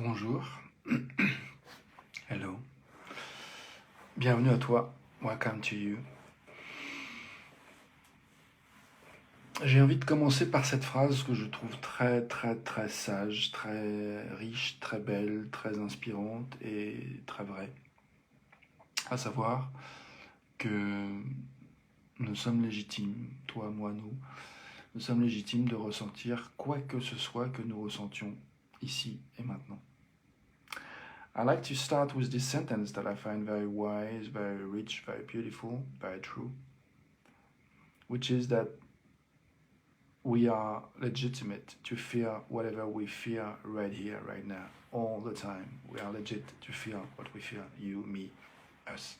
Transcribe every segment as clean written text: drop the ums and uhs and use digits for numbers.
Bonjour, hello, bienvenue à toi, welcome to you. J'ai envie de commencer par cette phrase que je trouve très sage, très riche, très belle, très inspirante et très vraie. À savoir que nous sommes légitimes, toi, moi, nous sommes légitimes de ressentir quoi que ce soit que nous ressentions ici et maintenant. I like to start with this sentence that I find very wise, very rich, very beautiful, very true, which is that we are legitimate to feel whatever we feel right here, right now, all the time. We are legit to feel what we feel, you, me, us.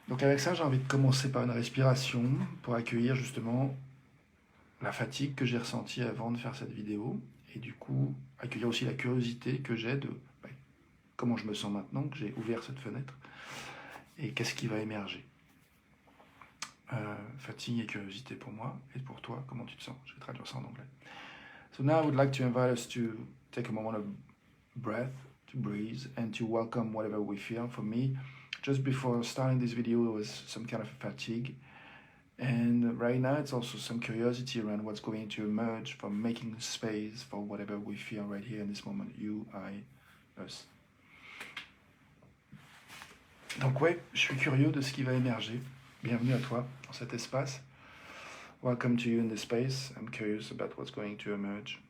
Donc avec ça, j'ai envie de commencer par une respiration pour accueillir justement la fatigue que j'ai ressentie avant de faire cette vidéo et du coup accueillir aussi la curiosité que j'ai de comment je me sens maintenant que j'ai ouvert cette fenêtre et qu'est-ce qui va émerger. Fatigue et curiosité pour moi et pour toi, comment tu te sens? Je vais traduire ça en anglais. So now I would like to invite us to take a moment of breath, to breathe, and to welcome whatever we feel. For me, just before starting this video, it was some kind of fatigue. And right now, it's also some curiosity around what's going to emerge from making space for whatever we feel right here in this moment, you, I, us. Donc ouais, je suis curieux de ce qui va émerger. Bienvenue à toi dans cet espace. Welcome to you in this space. I'm curious about what's going to emerge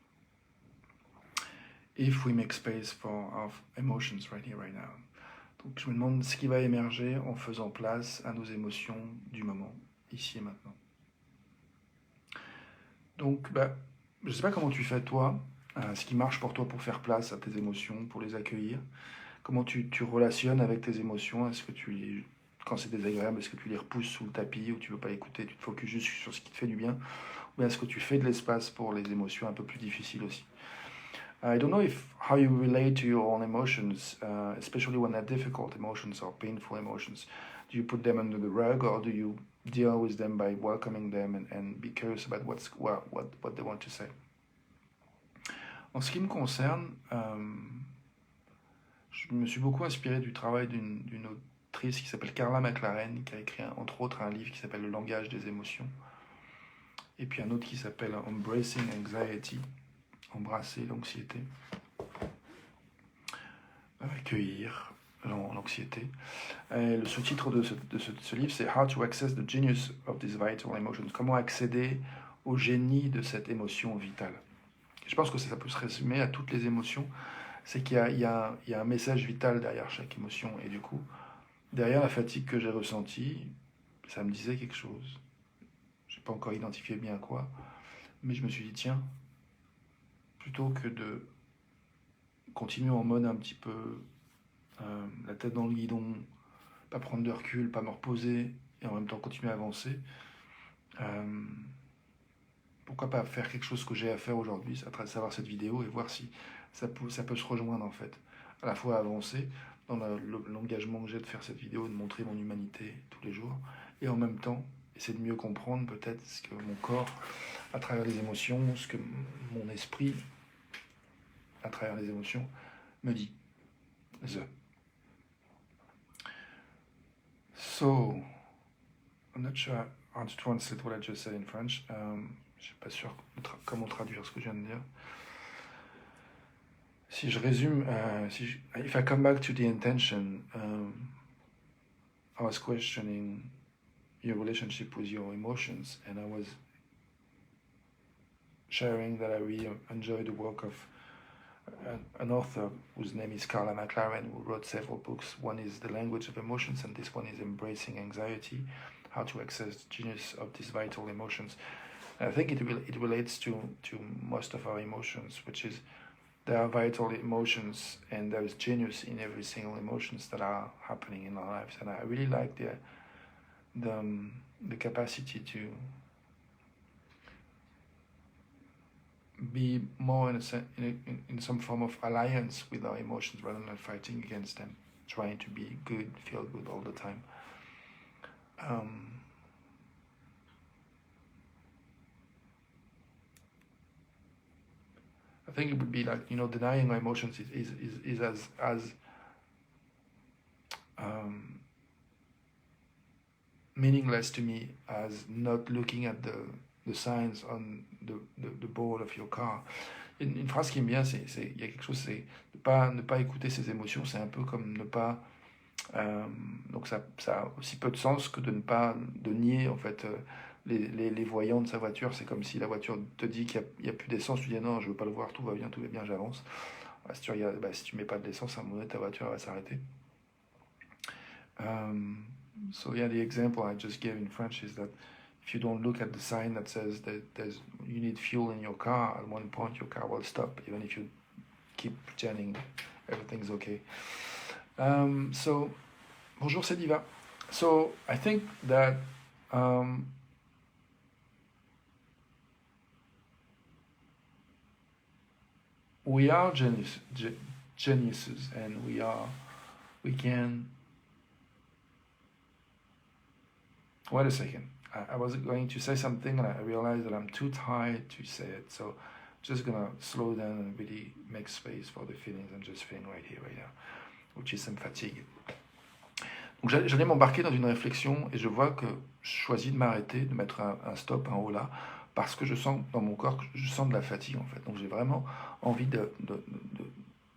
if we make space for our emotions right here, right now. Donc je me demande ce qui va émerger en faisant place à nos émotions du moment, ici et maintenant. Donc, je ne sais pas comment tu fais toi, ce qui marche pour toi pour faire place à tes émotions, pour les accueillir. Comment tu relationnes avec tes émotions? Est-ce que quand c'est désagréable, est-ce que tu les repousses sous le tapis ou tu ne veux pas écouter, tu te focuses juste sur ce qui te fait du bien? Ou est-ce que tu fais de l'espace pour les émotions un peu plus difficiles aussi? I don't know how you relate to your own emotions, especially when they're difficult emotions or painful emotions. Do you put them under the rug or do you deal with them by welcoming them and be curious about what they want to say? En ce qui me concerne, je me suis beaucoup inspiré du travail d'une autrice qui s'appelle Carla McLaren, qui a écrit entre autres un livre qui s'appelle Le langage des émotions, et puis un autre qui s'appelle Embracing Anxiety, embrasser l'anxiété, accueillir l'anxiété. Et le sous-titre de ce livre, c'est How to Access the Genius of These Vital Emotions. Comment accéder au génie de cette émotion vitale. Et je pense que ça peut se résumer à toutes les émotions. C'est qu'il y a un message vital derrière chaque émotion. Et du coup, derrière la fatigue que j'ai ressentie, ça me disait quelque chose. Je n'ai pas encore identifié bien quoi. Mais je me suis dit, tiens, plutôt que de continuer en mode un petit peu la tête dans le guidon, pas prendre de recul, pas me reposer et en même temps continuer à avancer, pourquoi pas faire quelque chose que j'ai à faire aujourd'hui, à travers cette vidéo et voir si ça peut se rejoindre en fait. À la fois avancer dans l'engagement que j'ai de faire cette vidéo, de montrer mon humanité tous les jours, et en même temps essayer de mieux comprendre peut-être ce que mon corps, à travers les émotions, ce que mon esprit, à travers les émotions, me dit. So, I'm not sure how to translate what I just said in French. Je ne suis pas sûr comment traduire ce que je viens de dire. Si je résume, if I come back to the intention, I was questioning your relationship with your emotions, and I was sharing that I really enjoy the work of an author whose name is Carla McLaren, who wrote several books. One is The Language of Emotions, and this one is Embracing Anxiety, How to Access the Genius of These Vital Emotions. And I think it relates to most of our emotions, which is there are vital emotions and there is genius in every single emotions that are happening in our lives. And I really like the capacity to be more in some form of alliance with our emotions rather than fighting against them, trying to be good, feel good all the time. I think it would be like, denying my emotions is as meaningless to me as not looking at the signs on the board of your car. Une phrase qui me vient, il y a quelque chose, c'est ne pas écouter ses émotions, c'est un peu comme ne pas... donc ça a aussi peu de sens que de nier en fait les voyants de sa voiture. C'est comme si la voiture te dit qu'il n'y a plus d'essence, tu dis non, je veux pas le voir, tout va bien, j'avance. Si tu regardes, si tu mets pas d'essence, à un moment donné ta voiture va s'arrêter. So yeah, the example I just gave in French is that if you don't look at the sign that says that you need fuel in your car, at one point your car will stop, even if you keep pretending everything's okay. So, bonjour, c'est Diva. So, I think that we are geniuses, and we can... Wait a second. I was going to say something and I realized that I'm too tired to say it. So, just gonna slow down and really make space for the feelings I'm just feeling right here, right now, which is some fatigue. Donc j'allais m'embarquer dans une réflexion et je vois que je choisis de m'arrêter, de mettre un stop, un haut là, parce que je sens dans mon corps que je sens de la fatigue en fait. Donc j'ai vraiment envie de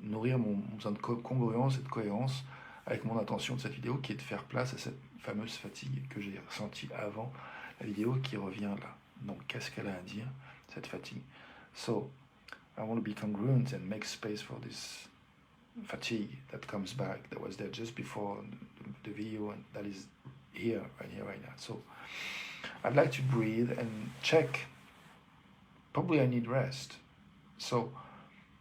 nourrir mon besoin de congruence et de cohérence avec mon intention de cette vidéo, qui est de faire place à cette fameuse fatigue que j'ai ressentie avant la vidéo qui revient là. Donc qu'est-ce qu'elle a à dire, cette fatigue? So I want to be congruent and make space for this fatigue that comes back, that was there just before the video, and that is here, right now. So I'd like to breathe and check. Probably I need rest. So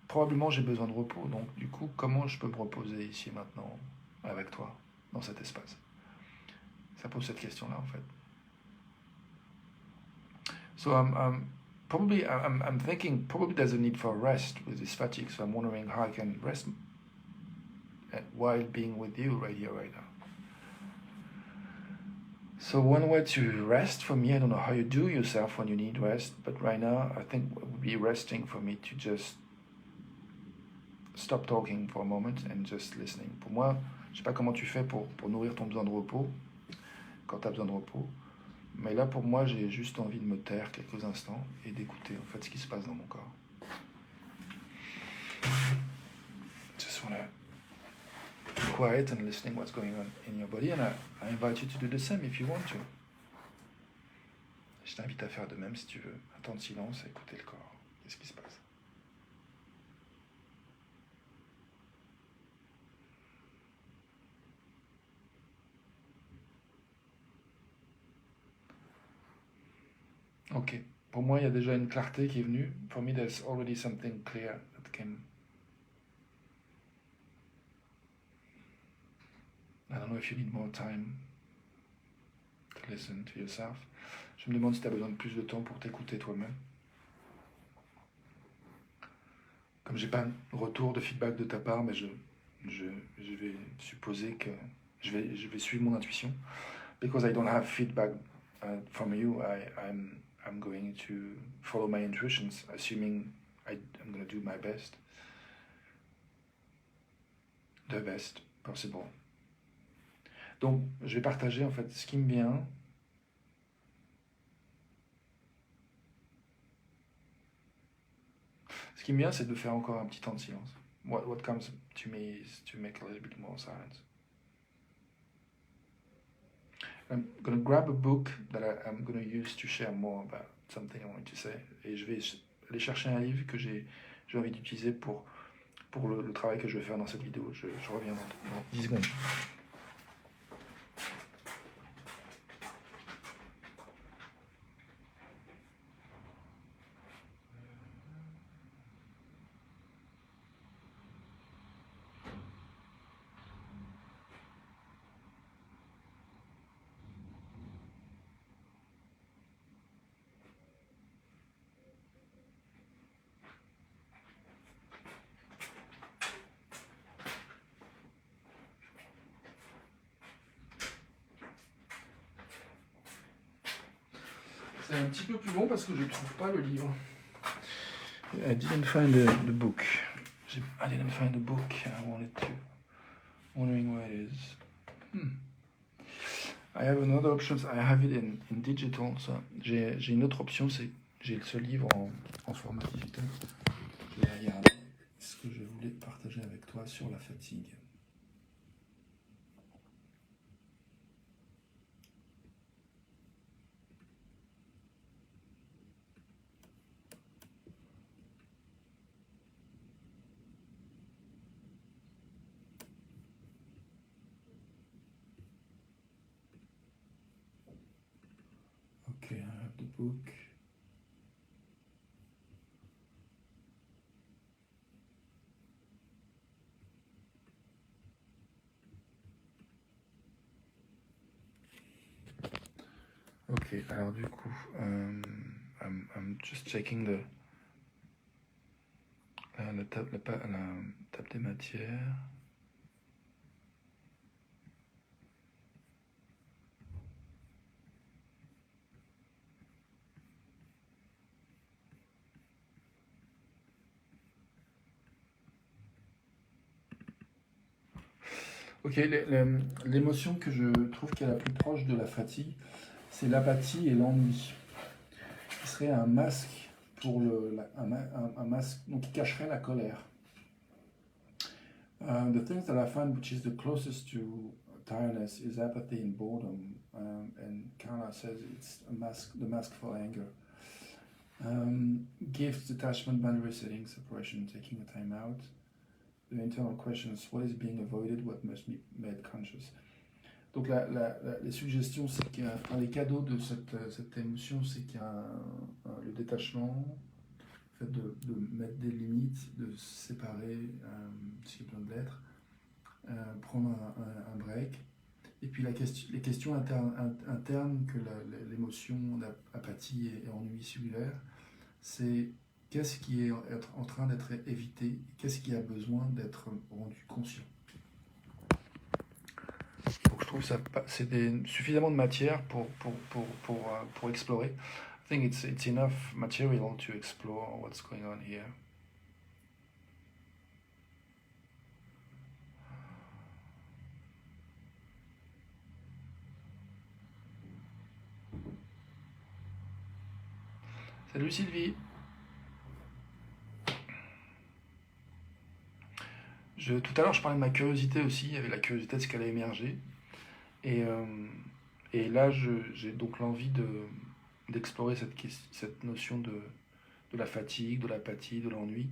probablement j'ai besoin de repos. Donc du coup, comment je peux me reposer ici maintenant avec toi dans cet espace? Ça pose cette question-là en fait. So I'm thinking probably there's a need for rest with this fatigue. So I'm wondering how I can rest while being with you right here, right now. So one way to rest for me, I don't know how you do yourself when you need rest, but right now I think it would be resting for me to just stop talking for a moment and just listening. Pour moi, je sais pas comment tu fais pour nourrir ton besoin de repos, quand tu as besoin de repos, mais là pour moi j'ai juste envie de me taire quelques instants et d'écouter en fait ce qui se passe dans mon corps. Just wanna be quiet and listening what's going on in your body, and I invite you to do the same if you want to. Je t'invite à faire de même si tu veux. Un temps de silence, à écouter le corps. Qu'est-ce qui se passe? Ok. Pour moi, il y a déjà une clarté qui est venue. For me, there's already something clear that came. I don't know if you need more time to listen to yourself. Je me demande si tu as besoin de plus de temps pour t'écouter toi-même. Comme j'ai pas un retour de feedback de ta part, mais je vais supposer que je vais suivre mon intuition. Because I don't have feedback from you, I'm going to follow my intuitions, assuming I'm going to do my best. The best possible. Donc, je vais partager en fait ce qui me vient. Ce qui me vient, c'est de faire encore un petit temps de silence. What comes to me is to make a little bit more silence. I'm going to grab a book that I'm going to use to share more about something I want to say. Et je vais aller chercher un livre que j'ai envie d'utiliser pour le travail que je vais faire dans cette vidéo. Je reviens dans 10 secondes. C'est un petit peu plus long parce que je ne trouve pas le livre. I didn't find the book. I didn't find the book. I wanted to. Wondering where it is. I have another option. I have it in digital. So j'ai une autre option, c'est j'ai ce livre en format digital. Je vais regarder ce que je voulais partager avec toi sur la fatigue. Okay, I have the book. Ok, alors du coup, I'm just checking la table des matières. Ok, l'émotion que je trouve qui est la plus proche de la fatigue, c'est l'apathie et l'ennui. Qui serait un masque pour un masque donc qui cacherait la colère. The things that I find which is the closest to tiredness is apathy and boredom, and Carla says it's the mask for anger. Gifts, detachment, boundary setting, separation, taking a time out. The internal questions, what is being avoided, what must be made conscious. Donc les suggestions, c'est qu'il y a les cadeaux de cette émotion, c'est qu'il y a le détachement, le fait de mettre des limites, de se séparer s'il y a besoin de l'être, prendre un break. Et puis les questions internes que l'émotion d'apathie et ennui subiraient, c'est qu'est-ce qui est en train d'être évité, qu'est-ce qui a besoin d'être rendu conscient. Donc je trouve ça c'est suffisamment de matière pour explorer. I think it's enough material to explore what's going on here. Salut Sylvie. Tout à l'heure, je parlais de ma curiosité aussi. Il y avait la curiosité de ce qu'elle a émergé. Et là, j'ai donc l'envie d'explorer cette notion de la fatigue, de l'apathie, de l'ennui,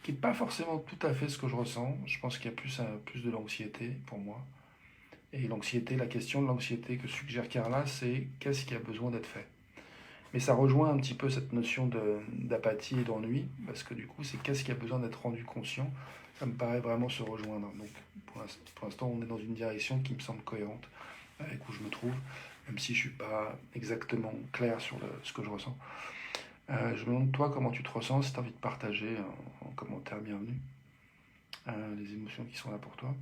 qui n'est pas forcément tout à fait ce que je ressens. Je pense qu'il y a plus de l'anxiété pour moi. Et l'anxiété, la question de l'anxiété que suggère Carla, c'est qu'est-ce qui a besoin d'être fait. Mais ça rejoint un petit peu cette notion d'apathie et d'ennui, parce que du coup, c'est qu'est-ce qui a besoin d'être rendu conscient. Ça me paraît vraiment se rejoindre. Donc, pour l'instant, on est dans une direction qui me semble cohérente avec où je me trouve, même si je ne suis pas exactement clair sur ce que je ressens. Je me demande, toi, comment tu te ressens, si tu as envie de partager en commentaire, bienvenue, les émotions qui sont là pour toi.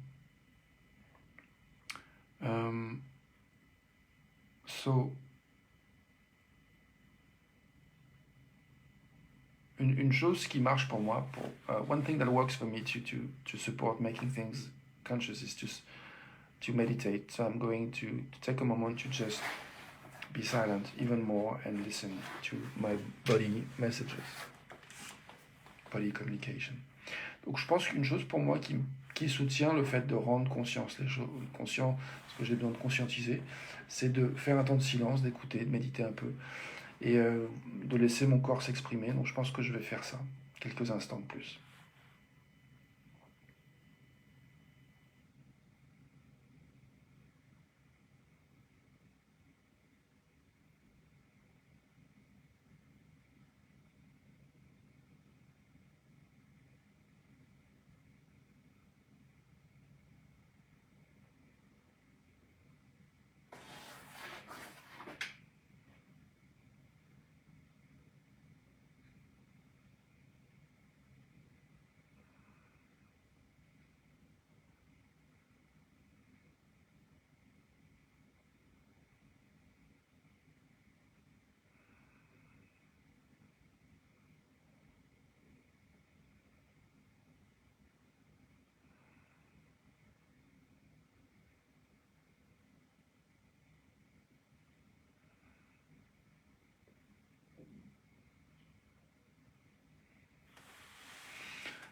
Une chose qui marche pour moi, one thing that works for me to support making things conscious is to meditate. So I'm going to take a moment to just be silent even more and listen to my body messages, body communication. Donc je pense qu'une chose pour moi qui soutient le fait de rendre conscience les choses, ce que j'ai besoin de conscientiser, c'est de faire un temps de silence, d'écouter, de méditer un peu et de laisser mon corps s'exprimer. Donc je pense que je vais faire ça quelques instants de plus.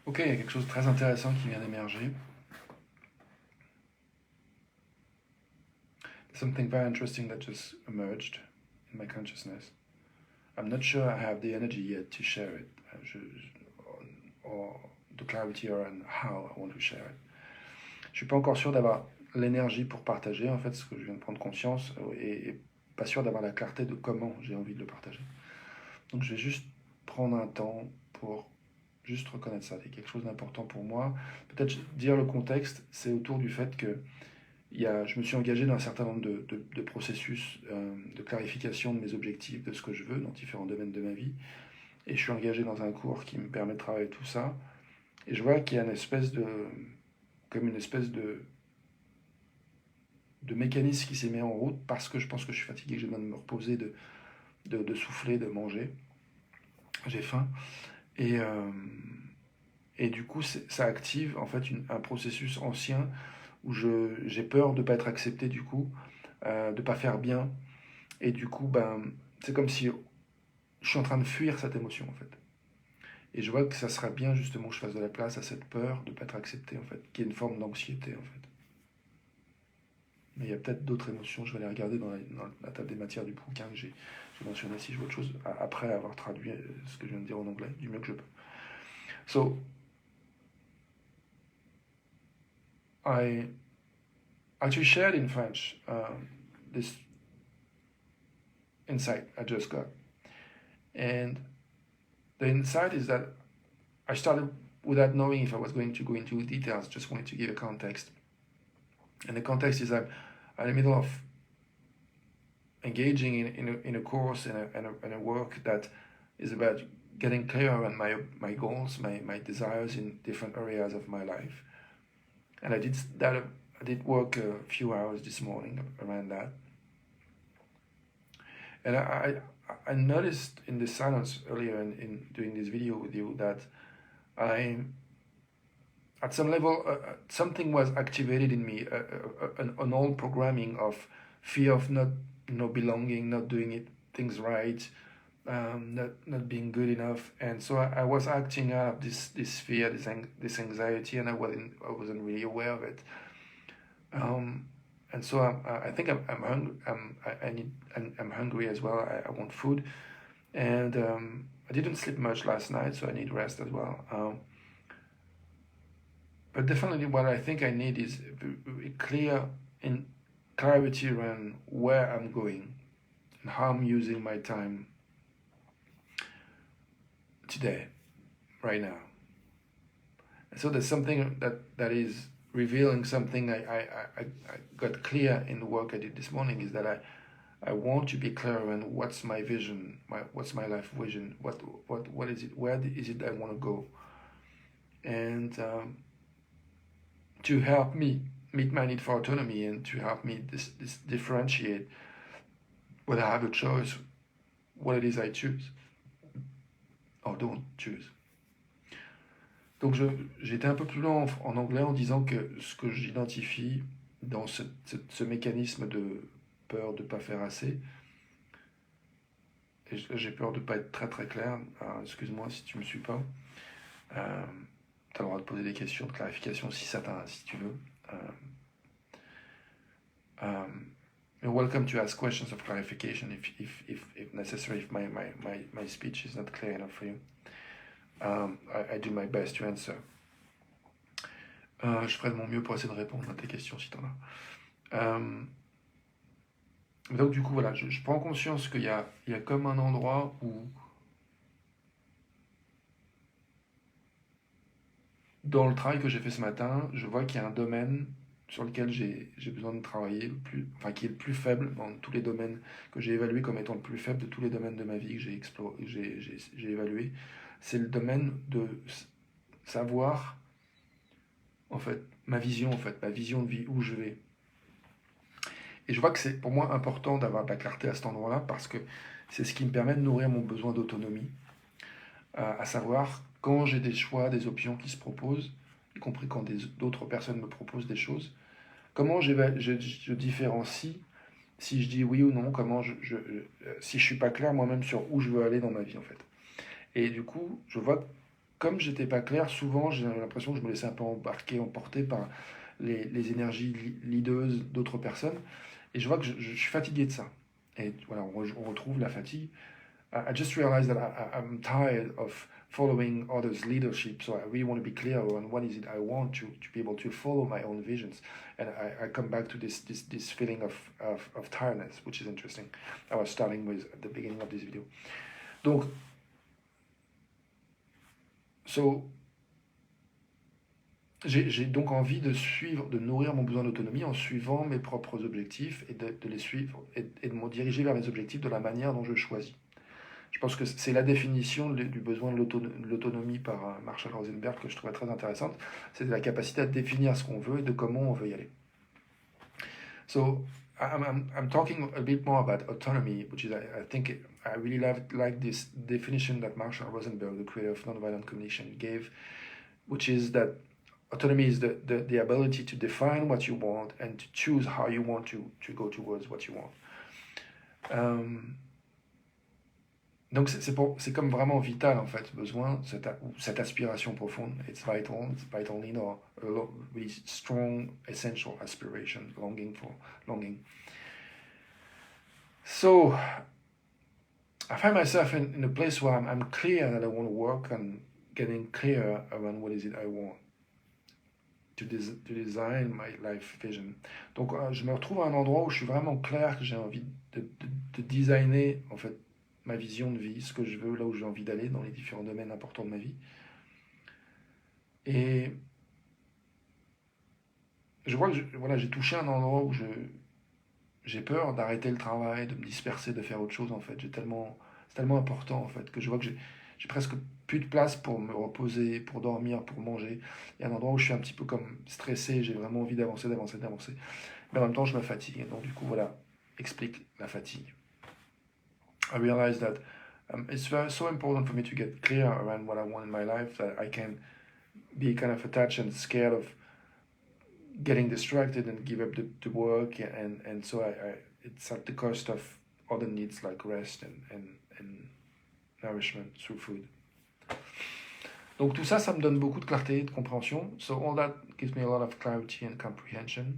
Ok, il y a quelque chose de très intéressant qui vient d'émerger. Something very interesting that just emerged in my consciousness. I'm not sure I have the energy yet to share it, or the clarity around how I want to share it. Je suis pas encore sûr d'avoir l'énergie pour partager, en fait, ce que je viens de prendre conscience, et pas sûr d'avoir la clarté de comment j'ai envie de le partager. Donc je vais juste prendre un temps pour juste reconnaître ça. C'est quelque chose d'important pour moi. Peut-être dire le contexte, c'est autour du fait que je me suis engagé dans un certain nombre de processus de clarification de mes objectifs, de ce que je veux dans différents domaines de ma vie. Et je suis engagé dans un cours qui me permet de travailler tout ça. Et je vois qu'il y a comme une espèce de mécanisme qui s'est mis en route parce que je pense que je suis fatigué, que j'ai besoin de me reposer, de souffler, de manger. J'ai faim. Et du coup, ça active en fait un processus ancien où j'ai peur de ne pas être accepté du coup, de ne pas faire bien. Et du coup, c'est comme si je suis en train de fuir cette émotion en fait. Et je vois que ça serait bien justement que je fasse de la place à cette peur de ne pas être accepté en fait, qui est une forme d'anxiété en fait. Mais il y a peut-être d'autres émotions, je vais les regarder dans la table des matières du bouquin que j'ai mentionné si je vois autre chose, après avoir traduit ce que je viens de dire en anglais, du mieux que je peux. So, I actually shared in French this insight I just got. And the insight is that I started without knowing if I was going to go into details, just wanted to give a context. And the context is I'm in the middle of engaging in a course and a work that is about getting clear on my goals, my desires in different areas of my life. And I did work a few hours this morning around that. And I noticed in the silence earlier in doing this video with you that at some level, something was activated in me, an old programming of fear of not belonging, not doing things right, not being good enough, and so I was acting out of this fear, this anxiety, and I wasn't really aware of it. And so I think I'm hungry. I'm hungry as well. I want food, and I didn't sleep much last night, so I need rest as well. But definitely, what I think I need is clarity around where I'm going and how I'm using my time today, right now. And so there's something that is revealing something I got clear in the work I did this morning, is that I want to be clear on what's my vision, what's my life vision, what is it, where is it I want to go, and to help me meet my need for autonomy and to help me this differentiate whether I have a choice, what it is I choose or don't choose. Donc j'ai été un peu plus loin en anglais en disant que ce que j'identifie dans ce mécanisme de peur de ne pas faire assez, et j'ai peur de ne pas être très très clair, excuse-moi si tu ne me suis pas, tu as le droit de poser des questions de clarification si tu veux. You're welcome to ask questions of clarification if necessary, if my speech is not clear enough for you. I do my best to answer. Je ferai de mon mieux pour essayer de répondre à tes questions si tu en as. Donc du coup, voilà, je prends conscience qu'il y a comme un endroit où, dans le travail que j'ai fait ce matin, je vois qu'il y a un domaine sur lequel j'ai besoin de travailler, qui est le plus faible dans tous les domaines que j'ai évalués comme étant le plus faible de tous les domaines de ma vie que j'ai évalué. C'est le domaine de savoir, en fait, ma vision de vie, où je vais. Et je vois que c'est pour moi important d'avoir de la clarté à cet endroit-là, parce que c'est ce qui me permet de nourrir mon besoin d'autonomie, à savoir quand j'ai des choix, des options qui se proposent, y compris quand d'autres personnes me proposent des choses, comment je différencie si je dis oui ou non, si je suis pas clair moi-même sur où je veux aller dans ma vie en fait. Et du coup, je vois comme j'étais pas clair, souvent j'ai l'impression que je me laissais un peu emporter par les énergies leadeuses d'autres personnes. Et je vois que je suis fatigué de ça. Et voilà, on retrouve la fatigue. I just realized that I'm tired of following others' leadership, so I really want to be clear on what is it I want to be able to follow my own visions. And I come back to this feeling of tiredness, which is interesting. I was starting with at the beginning of this video. Donc, j'ai donc envie de suivre, de nourrir mon besoin d'autonomie en suivant mes propres objectifs et de les suivre et de me diriger vers mes objectifs de la manière dont je choisis. Je pense que c'est la définition du besoin de l'autonomie par Marshall Rosenberg que je trouvais très intéressante. C'est de la capacité à définir ce qu'on veut et de comment on veut y aller. So I'm talking a bit more about autonomy, which is I think I really like this definition that Marshall Rosenberg, the creator of nonviolent communication, gave, which is that autonomy is the ability to define what you want and to choose how you want to go towards what you want. Donc c'est comme vraiment vital en fait, besoin, cette aspiration profonde. It's vital need or a really strong, essential aspiration, longing. So I find myself in a place where I'm clear that I want to work on getting clear around what is it I want to design my life vision. Donc je me retrouve à un endroit où je suis vraiment clair que j'ai envie de designer en fait ma vision de vie, ce que je veux, là où j'ai envie d'aller dans les différents domaines importants de ma vie. Et je vois que j'ai touché un endroit où j'ai peur d'arrêter le travail, de me disperser, de faire autre chose en fait. C'est tellement important en fait que je vois que j'ai presque plus de place pour me reposer, pour dormir, pour manger. Il y a un endroit où je suis un petit peu comme stressé, j'ai vraiment envie d'avancer. Mais en même temps, je me fatigue. Donc du coup, voilà, explique la fatigue. I realized that it's so important for me to get clear around what I want in my life that I can be kind of attached and scared of getting distracted and give up the work, and so it's at the cost of other needs like rest and nourishment through food. Donc tout ça, ça me donne beaucoup de clarté, de compréhension. So all that gives me a lot of clarity and comprehension.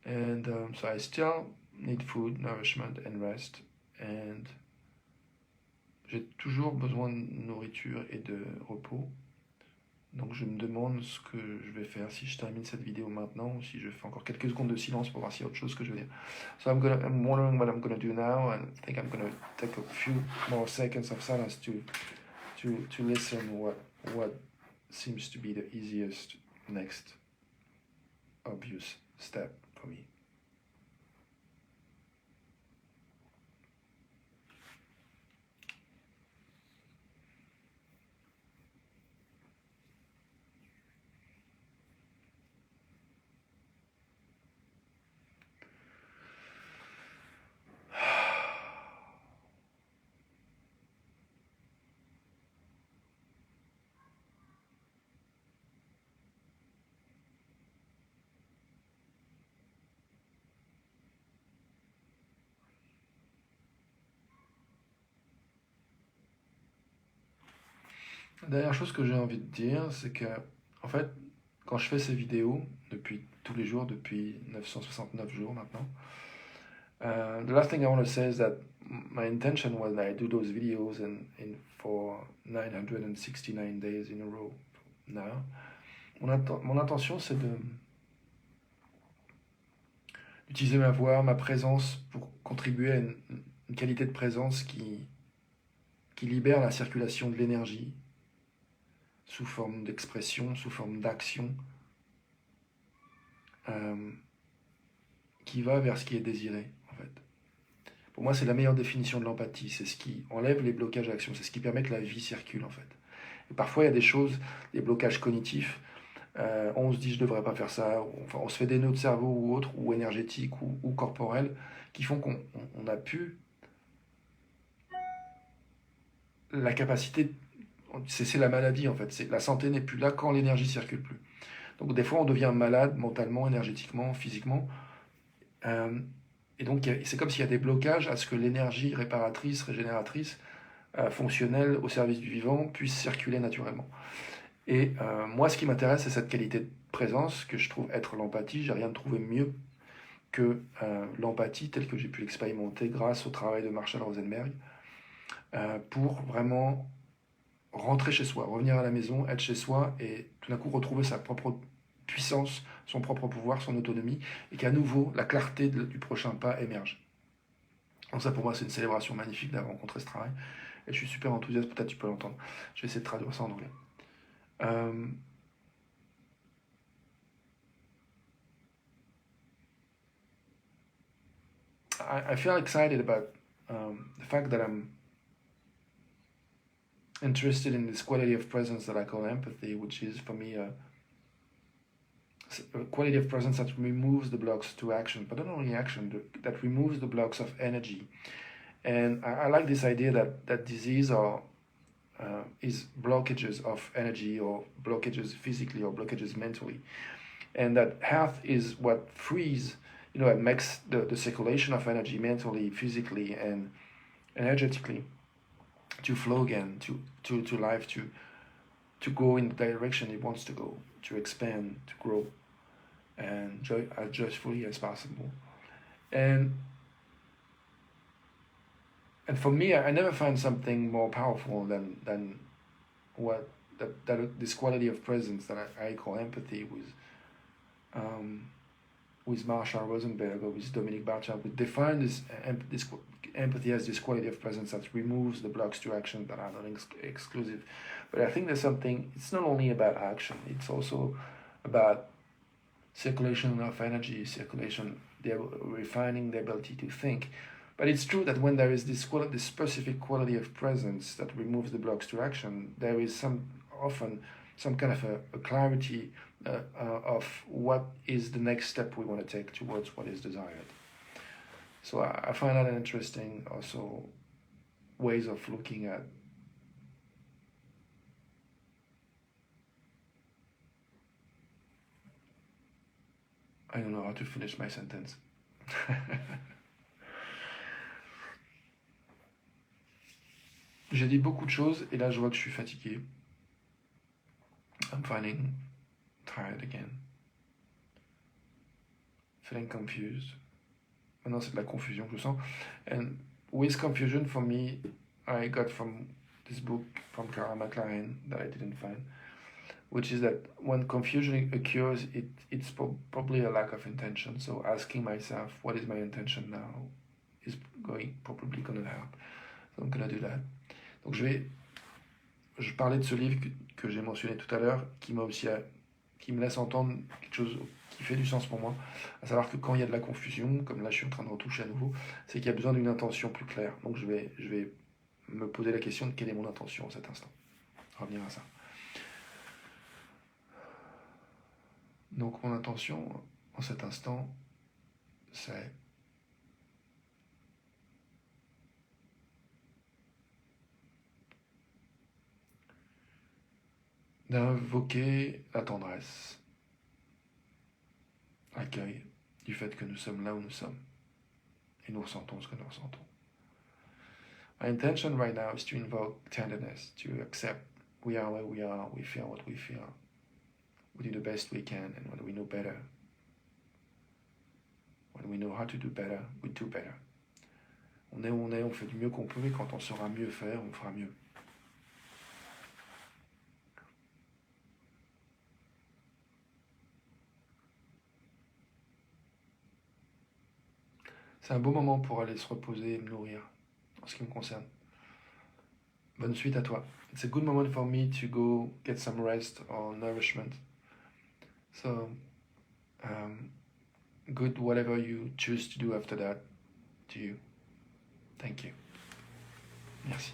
And so I still need food, nourishment and rest. And j'ai toujours besoin de nourriture et de repos. Donc je me demande ce que je vais faire, si je termine cette vidéo maintenant ou si je fais encore quelques secondes de silence pour voir s'il y a autre chose que je veux dire. So I'm wondering what I'm going to do now, and I think I'm going to take a few more seconds of silence to listen what seems to be the easiest next obvious step for me. La dernière chose que j'ai envie de dire, c'est que, en fait, quand je fais ces vidéos, depuis tous les jours, depuis 969 jours maintenant, the last thing I want to say is that my intention was that I do those videos for 969 days in a row now. Mon intention, c'est d'utiliser ma voix, ma présence pour contribuer à une qualité de présence qui libère la circulation de l'énergie sous forme d'expression, sous forme d'action, qui va vers ce qui est désiré, en fait. Pour moi, c'est la meilleure définition de l'empathie. C'est ce qui enlève les blocages d'action. C'est ce qui permet que la vie circule, en fait. Et parfois, il y a des choses, des blocages cognitifs. On se dit, je ne devrais pas faire ça. Enfin, on se fait des nœuds de cerveau ou autres, ou énergétiques, ou corporels, qui font qu'on n'a plus la capacité... C'est la maladie, en fait. La santé n'est plus là quand l'énergie circule plus. Donc, des fois, on devient malade mentalement, énergétiquement, physiquement. Et donc, c'est comme s'il y a des blocages à ce que l'énergie réparatrice, régénératrice fonctionnel au service du vivant puisse circuler naturellement. Et moi, ce qui m'intéresse, c'est cette qualité de présence que je trouve être l'empathie. J'ai rien trouvé mieux que l'empathie telle que j'ai pu l'expérimenter grâce au travail de Marshall Rosenberg pour vraiment rentrer chez soi, revenir à la maison, être chez soi et tout d'un coup retrouver sa propre puissance, son propre pouvoir, son autonomie, et qu'à nouveau la clarté du prochain pas émerge. Donc ça pour moi c'est une célébration magnifique d'avoir rencontré ce travail, et je suis super enthousiaste, peut-être tu peux l'entendre. Je vais essayer de traduire ça en anglais. I feel excited about the fact that I'm interested in this quality of presence that I call empathy, which is for me a quality of presence that removes the blocks to action, but not only action, that removes the blocks of energy. And I like this idea that disease is blockages of energy, or blockages physically, or blockages mentally, and that health is what frees, it makes the circulation of energy mentally, physically, and energetically to flow again, to life, to go in the direction it wants to go, to expand, to grow, and as joyfully as possible. And for me, I never find something more powerful than what that this quality of presence that I call empathy with Marshall Rosenberg or with Dominic Barthelme. We define this empathy as this quality of presence that removes the blocks to action that are not exclusive. But I think there's something, it's not only about action, it's also about circulation of energy, refining the ability to think. But it's true that when there is this specific quality of presence that removes the blocks to action, there is often some kind of a clarity of what is the next step we want to take towards what is desired. So I find that an interesting also ways of looking at I don't know how to finish my sentence. J'ai dit beaucoup de choses et là je vois que je suis fatigué. I'm finding tired again. Feeling confused. Maintenant c'est de la confusion que je sens. And with confusion for me, I got from this book from Cara McLaren that I didn't find, which is that when confusion occurs, it's probably a lack of intention. So asking myself, what is my intention now, is probably going to help. So I'm going to do that. Donc je parlais de ce livre que j'ai mentionné tout à l'heure, qui me laisse entendre quelque chose qui fait du sens pour moi, à savoir que quand il y a de la confusion, comme là je suis en train de retoucher à nouveau, c'est qu'il y a besoin d'une intention plus claire. Donc je vais me poser la question de quelle est mon intention en cet instant. Revenir à ça. Donc mon intention en cet instant, c'est d'invoquer la tendresse, l'accueil du fait que nous sommes là où nous sommes et nous ressentons ce que nous ressentons. My intention right now is to invoke tenderness, to accept we are where we are, we feel what we feel, we do the best we can, and when we know better, when we know how to do better, we do better. On est où on est, on fait du mieux qu'on peut, et quand on saura mieux faire, on fera mieux. C'est un beau moment pour aller se reposer et me nourrir, en ce qui me concerne. Bonne suite à toi. It's a good moment for me to go get some rest or nourishment. So, good whatever you choose to do after that to you. Thank you. Merci.